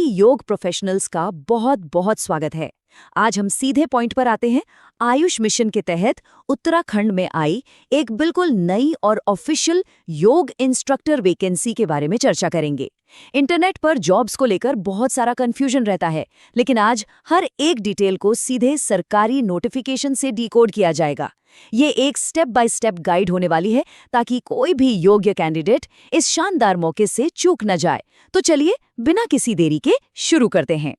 योग प्रोफेशनल्स का बहुत बहुत स्वागत है। आज हम सीधे पॉइंट पर आते हैं। आयुष मिशन के तहत उत्तराखंड में आई एक बिल्कुल नई और ऑफिशियल योग इंस्ट्रक्टर वैकेंसी के बारे में चर्चा करेंगे। इंटरनेट पर जॉब्स को लेकर बहुत सारा कंफ्यूजन रहता है, लेकिन आज हर एक डिटेल को सीधे सरकारी नोटिफिकेशन से डिकोड किया जाएगा। ये एक स्टेप बाय स्टेप गाइड होने वाली है ताकि कोई भी योग्य कैंडिडेट इस शानदार मौके से चूक न जाए। तो चलिए बिना किसी देरी के शुरू करते हैं।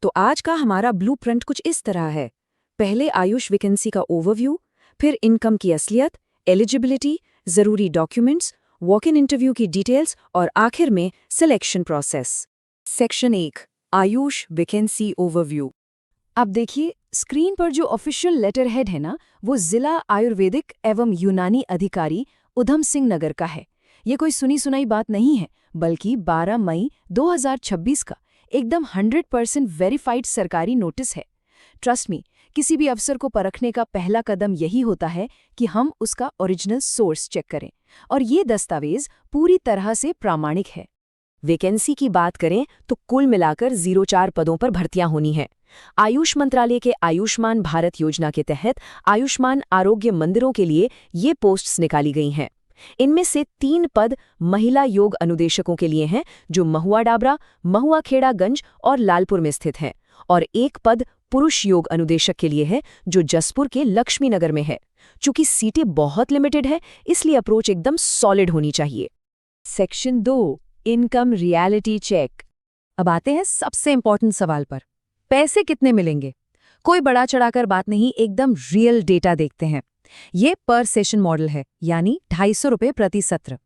तो आज का हमारा ब्लूप्रिंट कुछ इस तरह है। पहले आयुष वैकेंसी का ओवरव्यू, फिर इनकम की असलियत, एलिजिबिलिटी, जरूरी डॉक्यूमेंट्स, वॉक इन इंटरव्यू की डिटेल्स और आखिर में selection process. Section 1, Ayush vacancy overview. अब देखिए स्क्रीन पर जो ऑफिशियल लेटर हेड है ना, वो जिला आयुर्वेदिक एवं यूनानी अधिकारी उधम सिंह नगर का है। ये कोई सुनी सुनाई बात नहीं है, बल्कि 12 मई 2026 का एकदम 100% वेरीफाइड सरकारी नोटिस है। ट्रस्ट मी, किसी भी अफसर को परखने का पहला कदम यही होता है कि हम उसका ओरिजिनल सोर्स चेक करें, और ये दस्तावेज पूरी तरह से प्रामाणिक है। वैकेंसी की बात करें तो कुल मिलाकर 04 पदों पर भर्तियां होनी है। आयुष मंत्रालय के आयुष्मान भारत योजना के तहत आयुष्मान आरोग्य मंदिरों के लिए ये पोस्ट्स निकाली गई हैं। इनमें से 3 पद महिला योग अनुदेशकों के लिए हैं, जो महुआ डाबरा, महुआ खेड़ागंज और लालपुर में स्थित हैं, और 1 पद पुरुष योग अनुदेशक के लिए है, जो जसपुर के लक्ष्मी नगर में है। चूंकि सीटें बहुत लिमिटेड है, इसलिए अप्रोच एकदम सॉलिड होनी चाहिए। Section 2, income reality check. अब आते हैं सबसे इंपॉर्टेंट सवाल पर। पैसे कितने मिलेंगे? कोई बड़ा चढ़ाकर बात नहीं, एकदम रियल डेटा देखते हैं। ये पर सेशन मॉडल है, यानी 250 रुपये प्रति सत्र।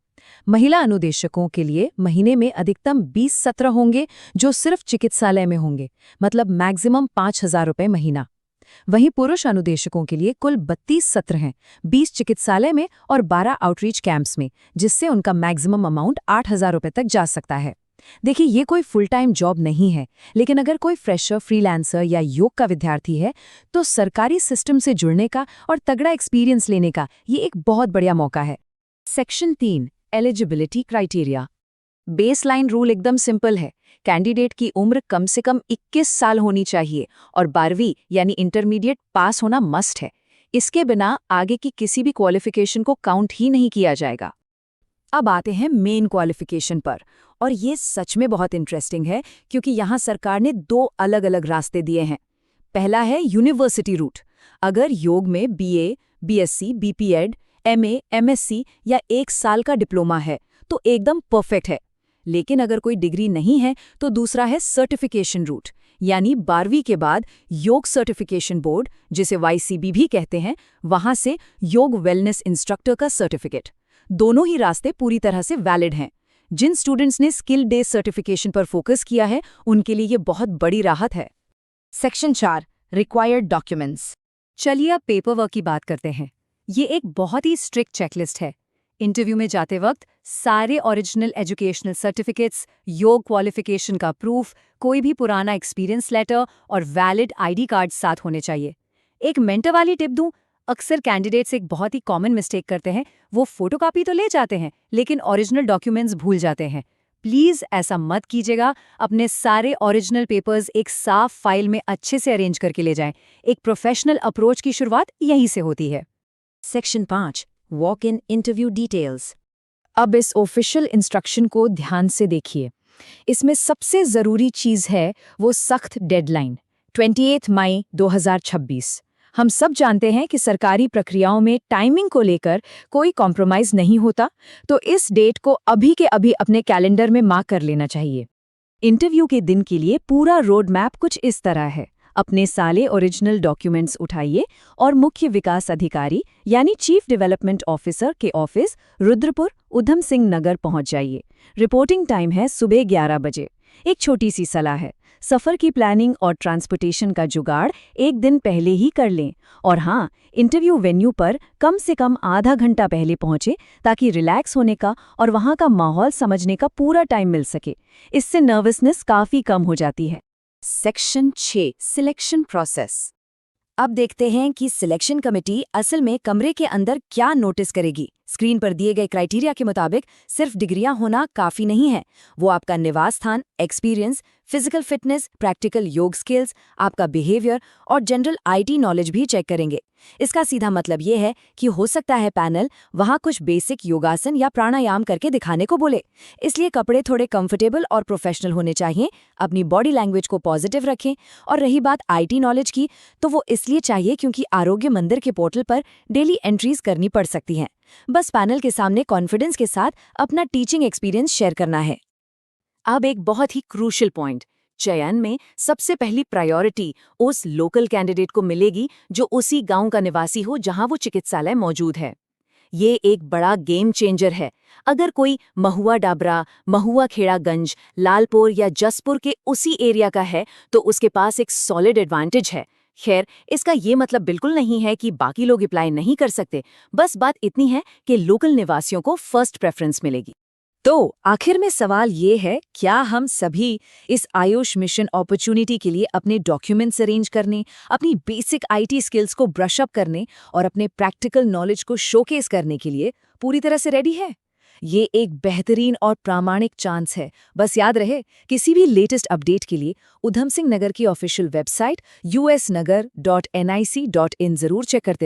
महिला अनुदेशकों के लिए महीने में अधिकतम 20 सत्र होंगे, जो सिर्फ चिकित्सालय में होंगे, मतलब मैक्सिमम 5000 रुपये महीना। वहीं पुरुष अनुदेशकों के लिए कुल 32 सत्र हैं, 20 चिकित्सालय में और 12 आउटरीच कैंप्स में, जिससे उनका मैक्सिमम अमाउंट 8000 रुपये तक जा सकता है। देखिए, ये कोई फुल टाइम जॉब नहीं है, लेकिन अगर कोई फ्रेशर, फ्रीलांसर या योग का विद्यार्थी है, तो सरकारी सिस्टम से जुड़ने का और तगड़ा एक्सपीरियंस लेने का ये एक बहुत बढ़िया मौका है। Section 3, eligibility criteria. Baseline rule एकदम सिंपल है। कैंडिडेट की उम्र कम से कम 21 साल होनी चाहिए और 12वीं यानी इंटरमीडिएट पास होना मस्ट है। इसके बिना आगे की किसी भी क्वालिफिकेशन को काउंट ही नहीं किया जाएगा। अब आते हैं मेन क्वालिफिकेशन पर, और ये सच में बहुत इंटरेस्टिंग है, क्योंकि यहाँ सरकार ने 2 अलग-अलग रास्ते दिए हैं। पहला है यूनिवर्सिटी रूट। अगर योग में BA, BSc, BPEd, MA, MSc या 1 साल का डिप्लोमा है तो एकदम परफेक्ट है। लेकिन अगर कोई डिग्री नहीं है तो दूसरा है सर्टिफिकेशन रूट, यानी 12वीं के बाद योग सर्टिफिकेशन बोर्ड, जिसे वाईसीबी भी कहते हैं, वहां से योग वेलनेस इंस्ट्रक्टर का सर्टिफिकेट। दोनों ही रास्ते पूरी तरह से वैलिड हैं। जिन स्टूडेंट्स ने स्किल बेस्ड सर्टिफिकेशन पर फोकस किया है, उनके लिए ये बहुत बड़ी राहत है। Section 4, required documents. चलिए अब पेपर वर्क की बात करते हैं। ये एक बहुत ही स्ट्रिक्ट चेकलिस्ट है। इंटरव्यू में जाते वक्त सारे ओरिजिनल एजुकेशनल सर्टिफिकेट्स, योग क्वालिफिकेशन का प्रूफ, कोई भी पुराना एक्सपीरियंस लेटर और वैलिड आईडी कार्ड साथ होने चाहिए। एक मेंटर वाली टिप दूं, अक्सर कैंडिडेट्स एक बहुत ही कॉमन मिस्टेक करते हैं। वो फोटोकॉपी तो ले जाते हैं, लेकिन ओरिजिनल डॉक्यूमेंट्स भूल जाते हैं। प्लीज ऐसा मत कीजिएगा। अपने सारे ओरिजिनल पेपर्स एक साफ फाइल में अच्छे से अरेंज करके ले जाएं। एक प्रोफेशनल अप्रोच की शुरुआत यहीं से होती है। Section 5, walk in interview details. अब इस ऑफिशियल इंस्ट्रक्शन को ध्यान से देखिए। इसमें सबसे जरूरी चीज है वो सख्त डेडलाइन, 28 मई 2026। हम सब जानते हैं कि सरकारी प्रक्रियाओं में टाइमिंग को लेकर कोई कॉम्प्रोमाइज नहीं होता, तो इस डेट को अभी के अभी अपने कैलेंडर में मार्क कर लेना चाहिए। इंटरव्यू के दिन के लिए पूरा रोड मैप कुछ इस तरह है। अपने सारे ओरिजिनल डॉक्यूमेंट्स उठाइए और मुख्य विकास अधिकारी यानी चीफ डेवलपमेंट ऑफिसर के ऑफिस रुद्रपुर, उधम सिंह नगर पहुंच जाइए। रिपोर्टिंग टाइम है सुबह 11 बजे। एक छोटी सी सलाह है, सफ़र की प्लानिंग और ट्रांसपोर्टेशन का जुगाड़ एक दिन पहले ही कर लें। और हाँ, इंटरव्यू वेन्यू पर कम से कम आधा घंटा पहले पहुंचे, ताकि रिलैक्स होने का और वहां का माहौल समझने का पूरा टाइम मिल सके। इससे नर्वसनेस काफ़ी कम हो जाती है। Section 6, selection process. अब देखते हैं कि सिलेक्शन कमेटी असल में कमरे के अंदर क्या नोटिस करेगी। स्क्रीन पर दिए गए क्राइटेरिया के मुताबिक सिर्फ डिग्रियां होना काफी नहीं है। वो आपका निवास स्थान, एक्सपीरियंस, फिजिकल फिटनेस, प्रैक्टिकल योग स्किल्स, आपका बिहेवियर और जनरल आईटी नॉलेज भी चेक करेंगे। इसका सीधा मतलब ये है कि हो सकता है पैनल वहाँ कुछ बेसिक योगासन या प्राणायाम करके दिखाने को बोले। इसलिए कपड़े थोड़े कंफर्टेबल और प्रोफेशनल होने चाहिए, अपनी बॉडी लैंग्वेज को पॉजिटिव रखें। और रही बात आईटी नॉलेज की, तो वो इसलिए चाहिए क्योंकि आरोग्य मंदिर के पोर्टल पर डेली एंट्रीज करनी पड़ सकती हैं। बस पैनल के सामने कॉन्फिडेंस के साथ अपना टीचिंग एक्सपीरियंस शेयर करना है। अब एक बहुत ही क्रूशियल पॉइंट, चयन में सबसे पहली प्रायोरिटी उस लोकल कैंडिडेट को मिलेगी जो उसी गांव का निवासी हो जहां वो चिकित्सालय मौजूद है। ये एक बड़ा गेम चेंजर है। अगर कोई महुआ डाबरा, महुआ खेड़ागंज, लालपुर या जसपुर के उसी एरिया का है तो उसके पास एक सॉलिड एडवांटेज है। खैर, इसका ये मतलब बिल्कुल नहीं है कि बाकी लोग अप्लाई नहीं कर सकते, बस बात इतनी है कि लोकल निवासियों को फर्स्ट प्रेफरेंस मिलेगी। तो आखिर में सवाल ये है, क्या हम सभी इस आयुष मिशन अपॉर्चुनिटी के लिए अपने डॉक्यूमेंट्स अरेंज करने, अपनी बेसिक आईटी स्किल्स को ब्रश अप करने और अपने प्रैक्टिकल नॉलेज को शोकेस करने के लिए पूरी तरह से रेडी है? ये एक बेहतरीन और प्रामाणिक चांस है। बस याद रहे, किसी भी लेटेस्ट अपडेट के लिए उधम सिंह नगर की ऑफिशियल वेबसाइट usnagar.nic.in जरूर चेक करते